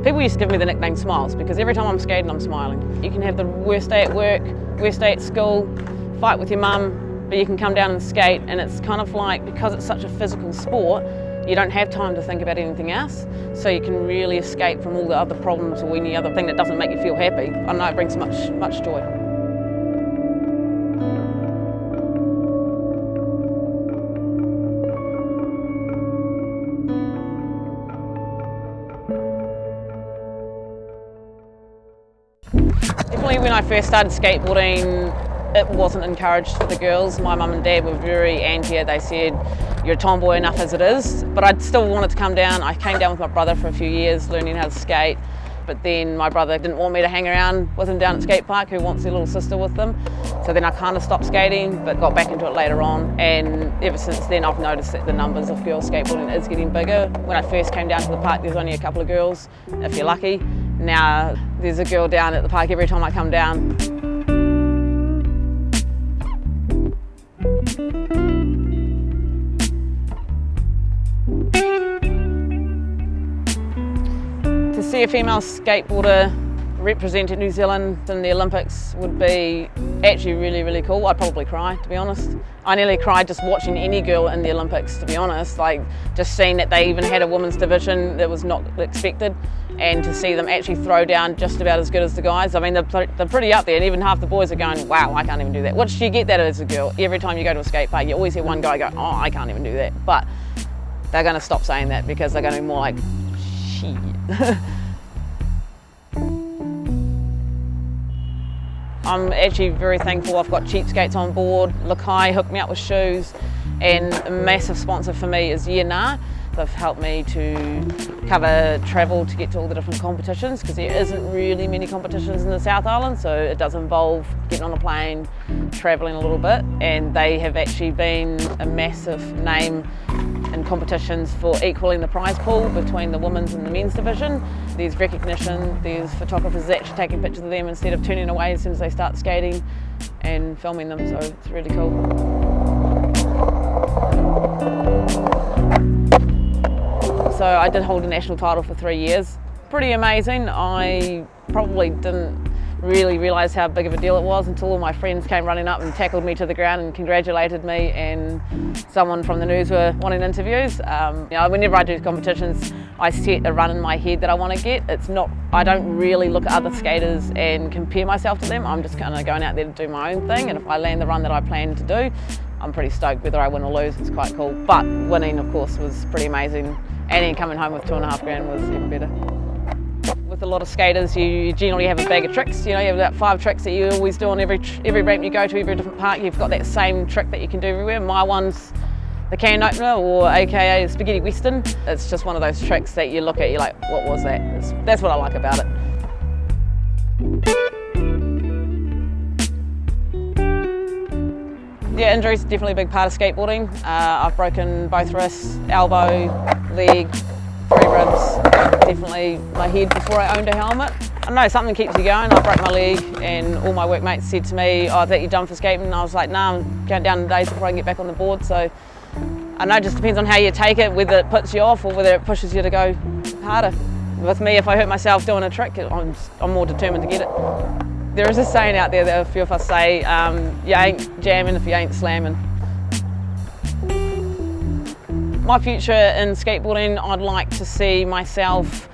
People used to give me the nickname Smiles because every time I'm skating, I'm smiling. You can have the worst day at work, worst day at school, fight with your mum, but you can come down and skate, and it's kind of like, because it's such a physical sport, you don't have time to think about anything else, so you can really escape from all the other problems or any other thing that doesn't make you feel happy. I know it brings much joy. Definitely when I first started skateboarding, it wasn't encouraged for the girls. My mum and dad were very anti it. They said, you're a tomboy enough as it is. But I still wanted to come down. I came down with my brother for a few years learning how to skate. But then my brother didn't want me to hang around with him down at skate park, who wants their little sister with them. So then I kind of stopped skating, but got back into it later on. And ever since then, I've noticed that the numbers of girls skateboarding is getting bigger. When I first came down to the park, there was only a couple of girls, if you're lucky. Now there's a girl down at the park every time I come down. To see a female skateboarder representing New Zealand in the Olympics would be actually really cool. I'd probably cry, to be honest. I nearly cried just watching any girl in the Olympics, to be honest. Like, just seeing that they even had a women's division that was not expected, and to see them actually throw down just about as good as the guys. I mean, they're pretty up there, and even half the boys are going, wow, I can't even do that. Which you get that as a girl. Every time you go to a skate park, you always hear one guy go, oh, I can't even do that. But they're going to stop saying that because they're going to be more like, shit. I'm actually very thankful I've got cheap skates on board. Lakai hooked me up with shoes, and a massive sponsor for me is Year. They've helped me to cover travel to get to all the different competitions, because there isn't really many competitions in the South Island, so it does involve getting on a plane, travelling a little bit, and they have actually been a massive name in competitions for equalling the prize pool between the women's and the men's division. There's recognition, there's photographers actually taking pictures of them instead of turning away as soon as they start skating and filming them, so it's really cool. So I did hold a national title for 3 years. Pretty amazing. I probably didn't really realise how big of a deal it was until all my friends came running up and tackled me to the ground and congratulated me, and someone from the news were wanting interviews. Whenever I do competitions, I set a run in my head that I want to get. I don't really look at other skaters and compare myself to them. I'm just kind of going out there to do my own thing, and if I land the run that I plan to do, I'm pretty stoked. Whether I win or lose, it's quite cool. But winning, of course, was pretty amazing, and then coming home with $2.5 was even better. With a lot of skaters, you generally have a bag of tricks. You have about 5 tricks that you always do on every ramp you go to, every different park. You've got that same trick that you can do everywhere. My one's the can opener, or AKA spaghetti western. It's just one of those tricks that you look at, you're like, what was that? That's what I like about it. Yeah, injuries are definitely a big part of skateboarding. I've broken both wrists, elbow, leg, 3 ribs, definitely my head before I owned a helmet. I don't know, something keeps you going. I broke my leg, and all my workmates said to me, oh, that you're done for skating? And I was like, nah, I'm counting down the days before I can get back on the board. So I know it just depends on how you take it, whether it puts you off or whether it pushes you to go harder. With me, if I hurt myself doing a trick, I'm more determined to get it. There is a saying out there that a few of us say, you ain't jamming if you ain't slamming. My future in skateboarding, I'd like to see myself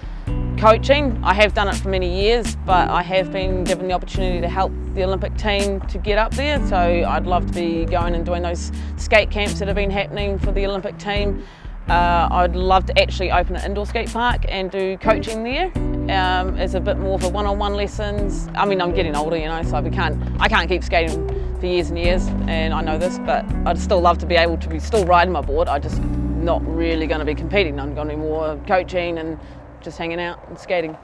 coaching. I have done it for many years, but I have been given the opportunity to help the Olympic team to get up there, so I'd love to be going and doing those skate camps that have been happening for the Olympic team. I'd love to actually open an indoor skate park and do coaching there as a bit more for one-on-one lessons. I mean, I'm getting older, so I can't keep skating for years and years, and I know this, but I'd still love to be able to be still riding my board. I just not really going to be competing. I'm going to be more coaching and just hanging out and skating.